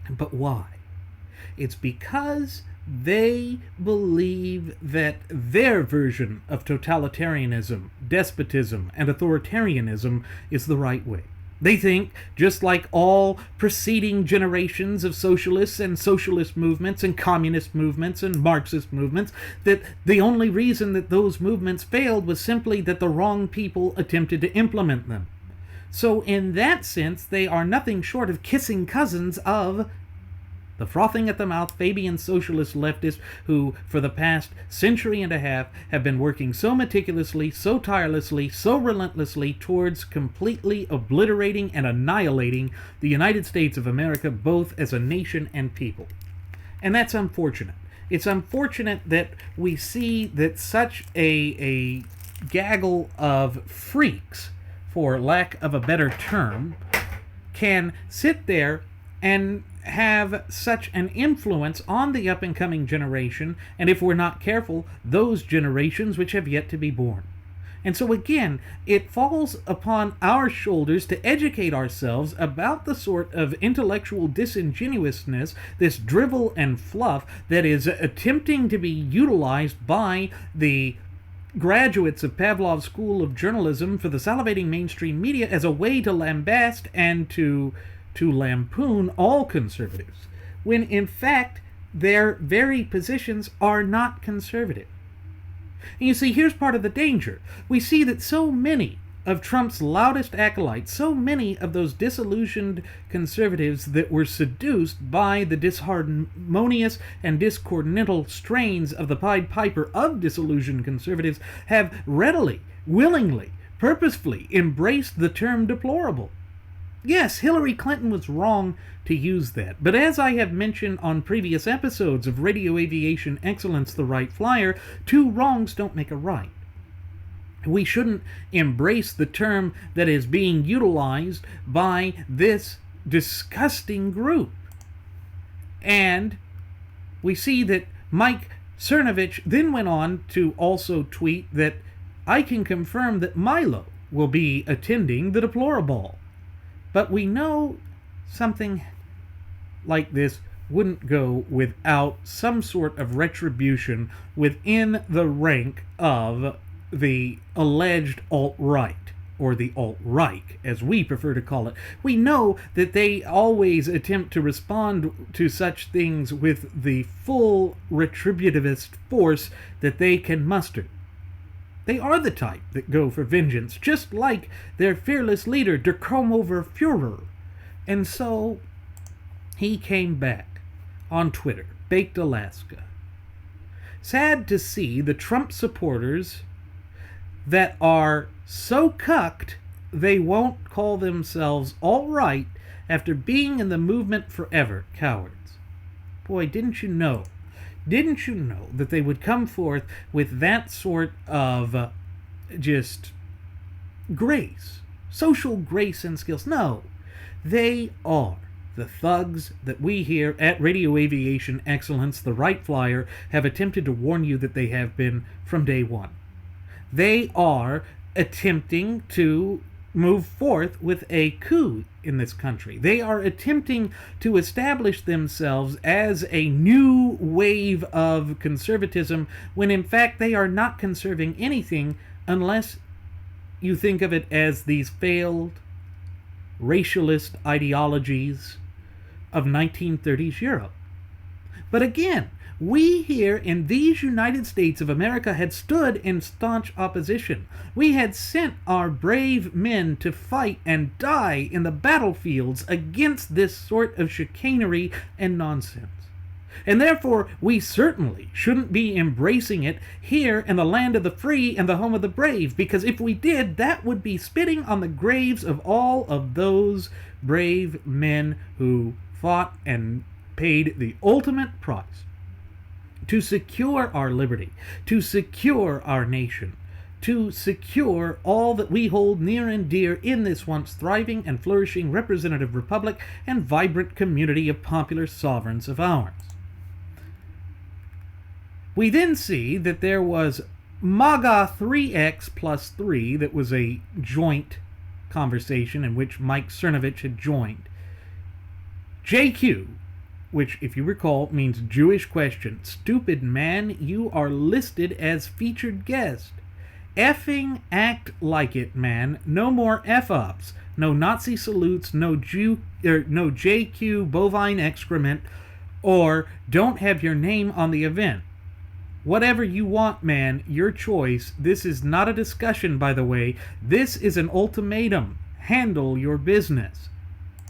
But why? It's because they believe that their version of totalitarianism, despotism, and authoritarianism is the right way. They think, just like all preceding generations of socialists and socialist movements and communist movements and Marxist movements, that the only reason that those movements failed was simply that the wrong people attempted to implement them. So in that sense, they are nothing short of kissing cousins of the frothing at the mouth Fabian socialist leftists who, for the past century and a half, have been working so meticulously, so tirelessly, so relentlessly towards completely obliterating and annihilating the United States of America, both as a nation and people. And that's unfortunate. It's unfortunate that we see that such a gaggle of freaks, for lack of a better term, can sit there and have such an influence on the up-and-coming generation, and if we're not careful, those generations which have yet to be born. And so again, it falls upon our shoulders to educate ourselves about the sort of intellectual disingenuousness, this drivel and fluff that is attempting to be utilized by the graduates of Pavlov's School of Journalism for the salivating mainstream media as a way to lambast and to lampoon all conservatives, when in fact their very positions are not conservative. And you see, here's part of the danger. We see that so many of Trump's loudest acolytes, so many of those disillusioned conservatives that were seduced by the disharmonious and discordantal strains of the Pied Piper of disillusioned conservatives, have readily, willingly, purposefully embraced the term deplorable. Yes, Hillary Clinton was wrong to use that, but as I have mentioned on previous episodes of Radio Aviation Excellence, the Wright Flyer, two wrongs don't make a right. We shouldn't embrace the term that is being utilized by this disgusting group. And we see that Mike Cernovich then went on to also tweet that I can confirm that Milo will be attending the Deploraball. But we know something like this wouldn't go without some sort of retribution within the rank of the alleged alt-right, or the alt-Reich, as we prefer to call it. We know that they always attempt to respond to such things with the full retributivist force that they can muster. They are the type that go for vengeance, just like their fearless leader, Der Kromover Führer. And so he came back on Twitter, Baked Alaska. Sad to see the Trump supporters that are so cucked they won't call themselves alt-right after being in the movement forever. Cowards. Boy, didn't you know that they would come forth with that sort of just grace, social grace and skills? No, they are the thugs that we here at Radio Aviation Excellence, the Wright Flyer, have attempted to warn you that they have been from day one. They are attempting to move forth with a coup in this country. They are attempting to establish themselves as a new wave of conservatism, when in fact they are not conserving anything unless you think of it as these failed racialist ideologies of 1930s Europe. But again, we here in these United States of America had stood in staunch opposition. We had sent our brave men to fight and die in the battlefields against this sort of chicanery and nonsense. And therefore, we certainly shouldn't be embracing it here in the land of the free and the home of the brave, because if we did, that would be spitting on the graves of all of those brave men who fought and paid the ultimate price to secure our liberty, to secure our nation, to secure all that we hold near and dear in this once thriving and flourishing representative republic and vibrant community of popular sovereigns of ours. We then see that there was MAGA 3X plus 3, that was a joint conversation in which Mike Cernovich had joined. JQ, which, if you recall, means Jewish question. Stupid man, you are listed as featured guest. Effing act like it, man. No more F-ups. No Nazi salutes, no JQ bovine excrement, or don't have your name on the event. Whatever you want, man, your choice. This is not a discussion, by the way. This is an ultimatum. Handle your business.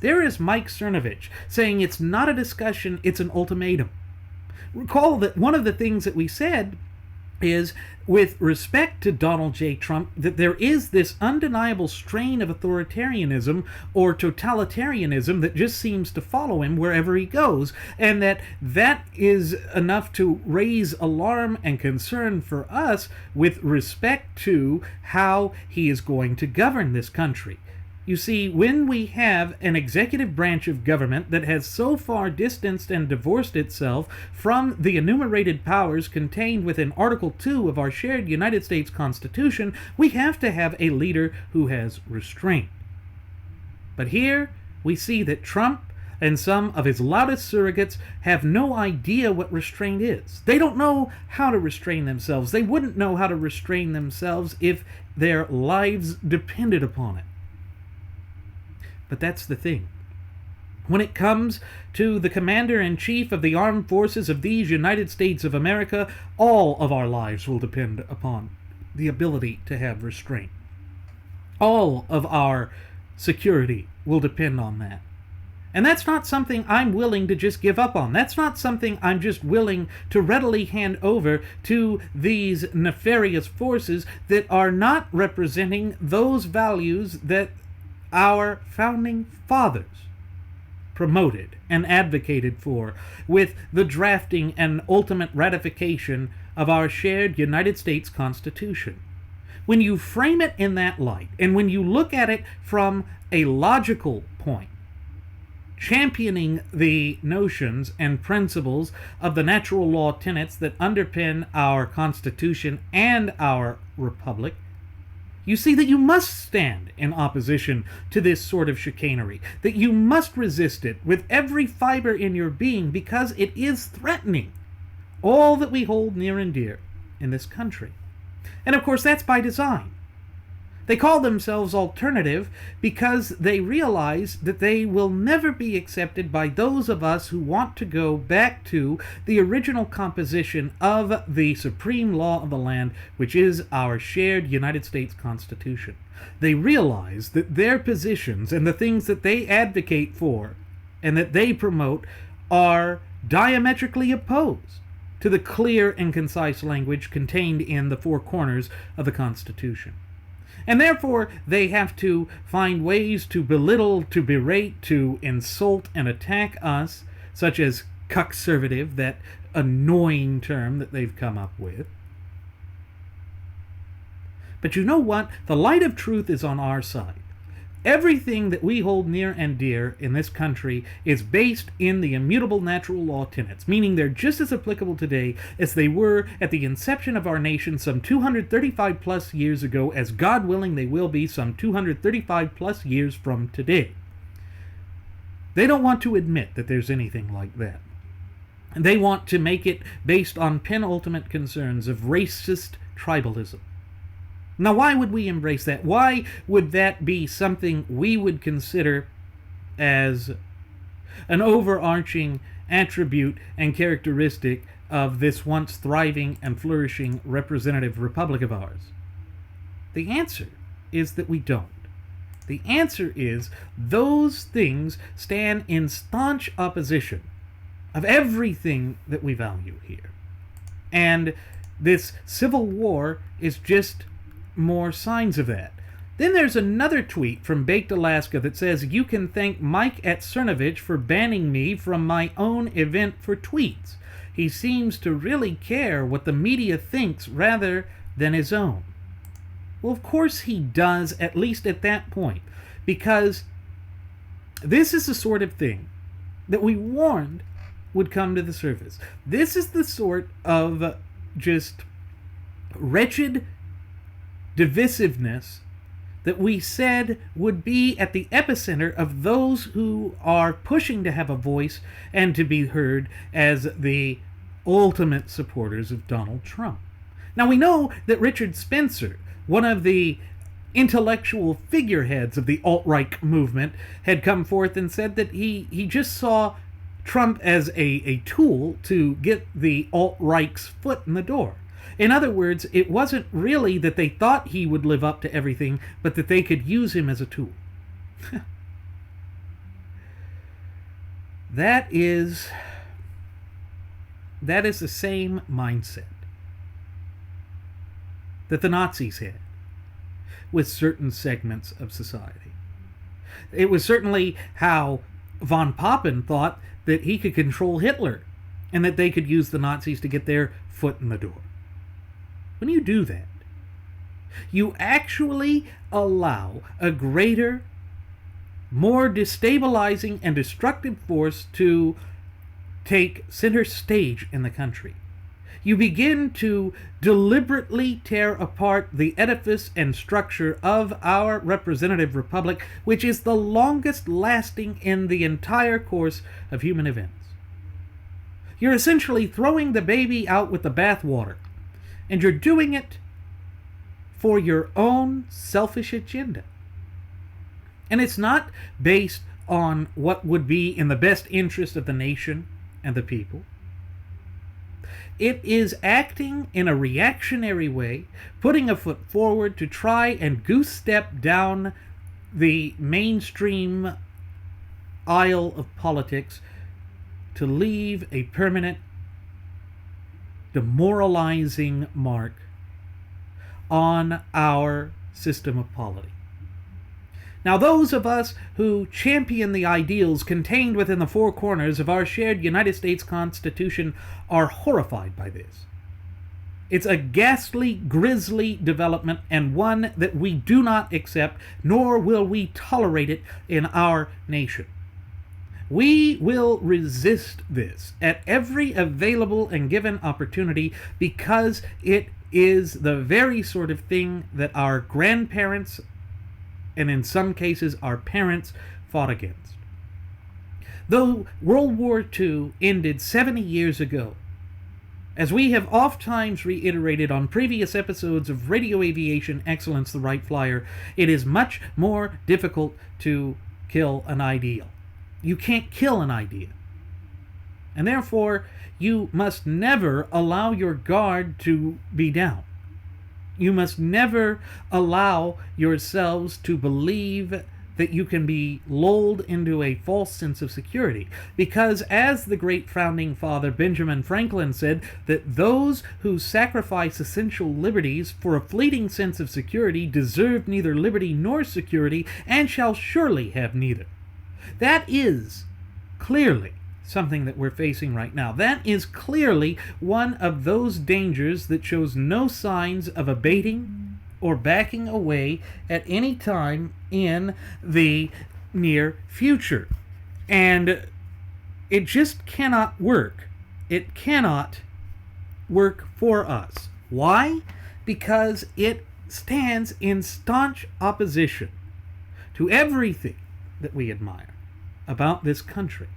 There is Mike Cernovich saying it's not a discussion, it's an ultimatum. Recall that one of the things that we said is, with respect to Donald J. Trump, that there is this undeniable strain of authoritarianism or totalitarianism that just seems to follow him wherever he goes, and that is enough to raise alarm and concern for us with respect to how he is going to govern this country. You see, when we have an executive branch of government that has so far distanced and divorced itself from the enumerated powers contained within Article 2 of our shared United States Constitution, we have to have a leader who has restraint. But here we see that Trump and some of his loudest surrogates have no idea what restraint is. They don't know how to restrain themselves. They wouldn't know how to restrain themselves if their lives depended upon it. But that's the thing. When it comes to the Commander-in-Chief of the Armed Forces of these United States of America, all of our lives will depend upon the ability to have restraint. All of our security will depend on that. And that's not something I'm willing to just give up on. That's not something I'm just willing to readily hand over to these nefarious forces that are not representing those values that our founding fathers promoted and advocated for with the drafting and ultimate ratification of our shared United States Constitution. When you frame it in that light, and when you look at it from a logical point, championing the notions and principles of the natural law tenets that underpin our Constitution and our Republic, you see that you must stand in opposition to this sort of chicanery, that you must resist it with every fiber in your being, because it is threatening all that we hold near and dear in this country. And of course, that's by design. They call themselves alternative because they realize that they will never be accepted by those of us who want to go back to the original composition of the supreme law of the land, which is our shared United States Constitution. They realize that their positions and the things that they advocate for and that they promote are diametrically opposed to the clear and concise language contained in the four corners of the Constitution. And therefore, they have to find ways to belittle, to berate, to insult and attack us, such as cuckservative, that annoying term that they've come up with. But you know what? The light of truth is on our side. Everything that we hold near and dear in this country is based in the immutable natural law tenets, meaning they're just as applicable today as they were at the inception of our nation some 235 plus years ago, as God willing they will be some 235 plus years from today. They don't want to admit that there's anything like that. They want to make it based on penultimate concerns of racist tribalism. Now, why would we embrace that? Why would that be something we would consider as an overarching attribute and characteristic of this once thriving and flourishing representative republic of ours? The answer is that we don't. The answer is those things stand in staunch opposition of everything that we value here. And this civil war is just more signs of that. Then there's another tweet from Baked Alaska that says, "You can thank Mike at Cernovich for banning me from my own event for tweets. He seems to really care what the media thinks rather than his own." Well, of course he does, at least at that point, because this is the sort of thing that we warned would come to the surface. This is the sort of just wretched divisiveness that we said would be at the epicenter of those who are pushing to have a voice and to be heard as the ultimate supporters of Donald Trump. Now, we know that Richard Spencer, one of the intellectual figureheads of the alt-right movement, had come forth and said that he just saw Trump as a tool to get the alt-right's foot in the door. In other words, it wasn't really that they thought he would live up to everything, but that they could use him as a tool. That is the same mindset that the Nazis had with certain segments of society. It was certainly how von Papen thought that he could control Hitler and that they could use the Nazis to get their foot in the door. When you do that, you actually allow a greater, more destabilizing and destructive force to take center stage in the country. You begin to deliberately tear apart the edifice and structure of our representative republic, which is the longest lasting in the entire course of human events. You're essentially throwing the baby out with the bathwater. And you're doing it for your own selfish agenda. And it's not based on what would be in the best interest of the nation and the people. It is acting in a reactionary way, putting a foot forward to try and goose step down the mainstream aisle of politics to leave a permanent demoralizing mark on our system of polity. Now, those of us who champion the ideals contained within the four corners of our shared United States Constitution are horrified by this. It's a ghastly, grisly development, and one that we do not accept, nor will we tolerate it in our nation. We will resist this at every available and given opportunity because it is the very sort of thing that our grandparents, and in some cases our parents, fought against. Though World War II ended 70 years ago, As we have oft times reiterated on previous episodes of Radio Aviation Excellence, the Wright Flyer, it is much more difficult to kill an ideal. You can't kill an idea. And therefore, you must never allow your guard to be down. You must never allow yourselves to believe that you can be lulled into a false sense of security. Because as the great founding father Benjamin Franklin said, that those who sacrifice essential liberties for a fleeting sense of security deserve neither liberty nor security, and shall surely have neither. That is clearly something that we're facing right now. That is clearly one of those dangers that shows no signs of abating or backing away at any time in the near future. And it just cannot work. It cannot work for us. Why? Because it stands in staunch opposition to everything that we admire about this country.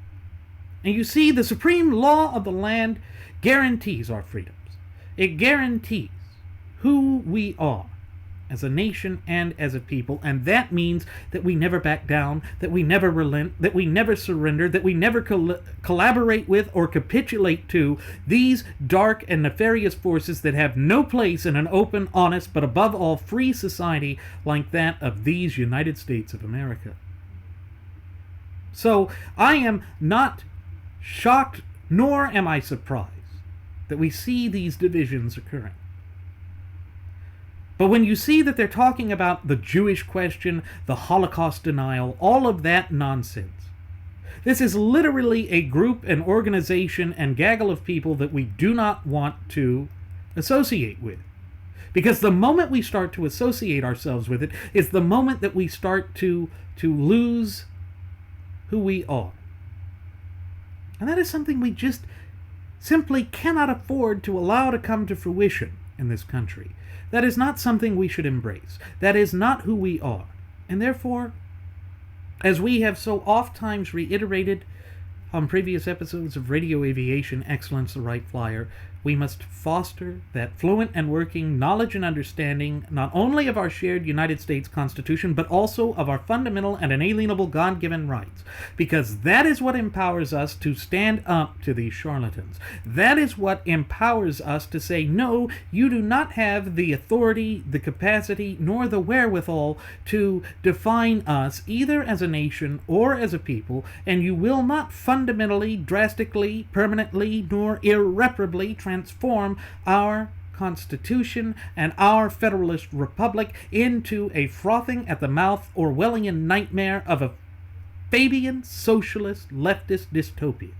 And you see, the supreme law of the land guarantees our freedoms. It guarantees who we are as a nation and as a people, and that means that we never back down, that we never relent, that we never surrender, that we never collaborate with or capitulate to these dark and nefarious forces that have no place in an open, honest, but above all free society like that of these United States of America. So I am not shocked, nor am I surprised that we see these divisions occurring. But when you see that they're talking about the Jewish question, the Holocaust denial, all of that nonsense, this is literally a group, an organization, and gaggle of people that we do not want to associate with. Because the moment we start to associate ourselves with it is the moment that we start to lose who we are. And that is something we just simply cannot afford to allow to come to fruition in this country. That is not something we should embrace. That is not who we are. And therefore, as we have so oft times reiterated on previous episodes of Radio Aviation Excellence, the Wright Flyer, we must foster that fluent and working knowledge and understanding not only of our shared United States Constitution, but also of our fundamental and inalienable God-given rights. Because that is what empowers us to stand up to these charlatans. That is what empowers us to say, no, you do not have the authority, the capacity, nor the wherewithal to define us either as a nation or as a people, and you will not fundamentally, drastically, permanently, nor irreparably transform our Constitution and our Federalist Republic into a frothing at the mouth Orwellian nightmare of a Fabian socialist leftist dystopia.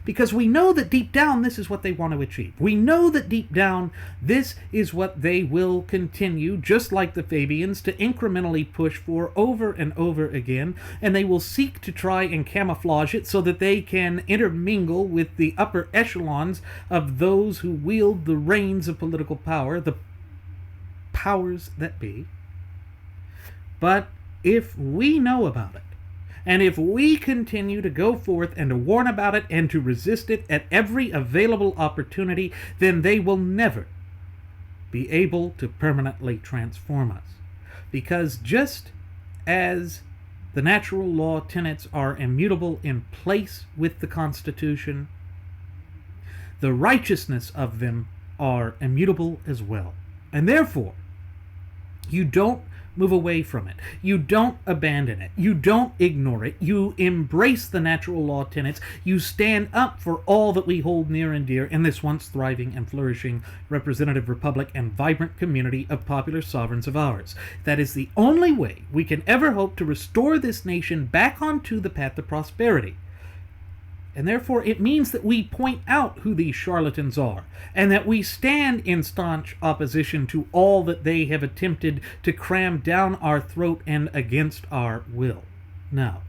Because we know that deep down this is what they want to achieve. We know that deep down this is what they will continue, just like the Fabians, to incrementally push for over and over again, and they will seek to try and camouflage it so that they can intermingle with the upper echelons of those who wield the reins of political power, the powers that be. But if we know about it, and if we continue to go forth and to warn about it and to resist it at every available opportunity, then they will never be able to permanently transform us. Because just as the natural law tenets are immutable in place with the Constitution, the righteousness of them are immutable as well. And therefore, you don't move away from it. You don't abandon it. You don't ignore it. You embrace the natural law tenets. You stand up for all that we hold near and dear in this once thriving and flourishing representative republic and vibrant community of popular sovereigns of ours. That is the only way we can ever hope to restore this nation back onto the path to prosperity. And therefore it means that we point out who these charlatans are, and that we stand in staunch opposition to all that they have attempted to cram down our throat and against our will. Now,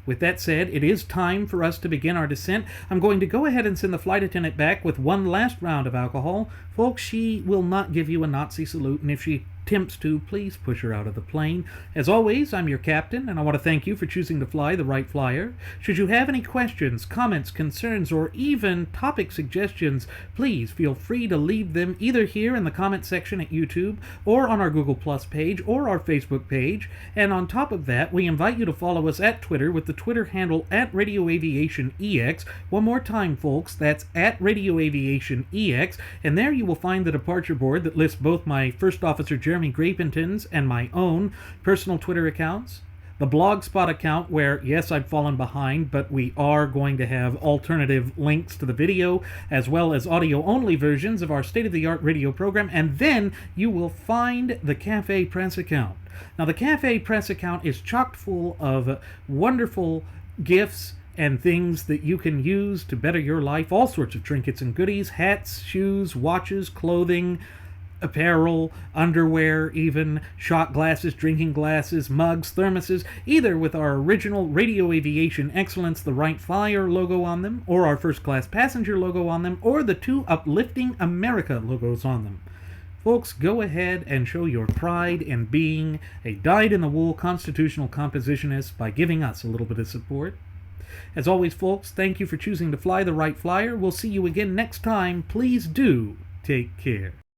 with that said, it is time for us to begin our descent. I'm going to go ahead and send the flight attendant back with one last round of alcohol. Folks, she will not give you a Nazi salute, and if she attempts to, please push her out of the plane. As always, I'm your captain, and I want to thank you for choosing to fly the Wright Flyer. Should you have any questions, comments, concerns, or even topic suggestions, please feel free to leave them either here in the comment section at YouTube, or on our Google Plus page, or our Facebook page. And on top of that, we invite you to follow us at Twitter with the Twitter handle at RadioAviationEX. One more time, folks, that's at RadioAviationEX, and there you will find the departure board that lists both my First Officer Jeremy Grapenton's and my own personal Twitter accounts, the Blogspot account where, yes, I've fallen behind, but we are going to have alternative links to the video as well as audio-only versions of our state-of-the-art radio program, and then you will find the Cafe Press account. Now, the Cafe Press account is chock full of wonderful gifts and things that you can use to better your life, all sorts of trinkets and goodies, hats, shoes, watches, clothing, apparel, underwear, even shot glasses, drinking glasses, mugs, thermoses, either with our original Radio Aviation Excellence, the Wright Flyer logo on them, or our First Class Passenger logo on them, or the two Uplifting America logos on them. Folks, go ahead and show your pride in being a dyed-in-the-wool constitutional compositionist by giving us a little bit of support. As always, folks, thank you for choosing to fly the Wright Flyer. We'll see you again next time. Please do take care.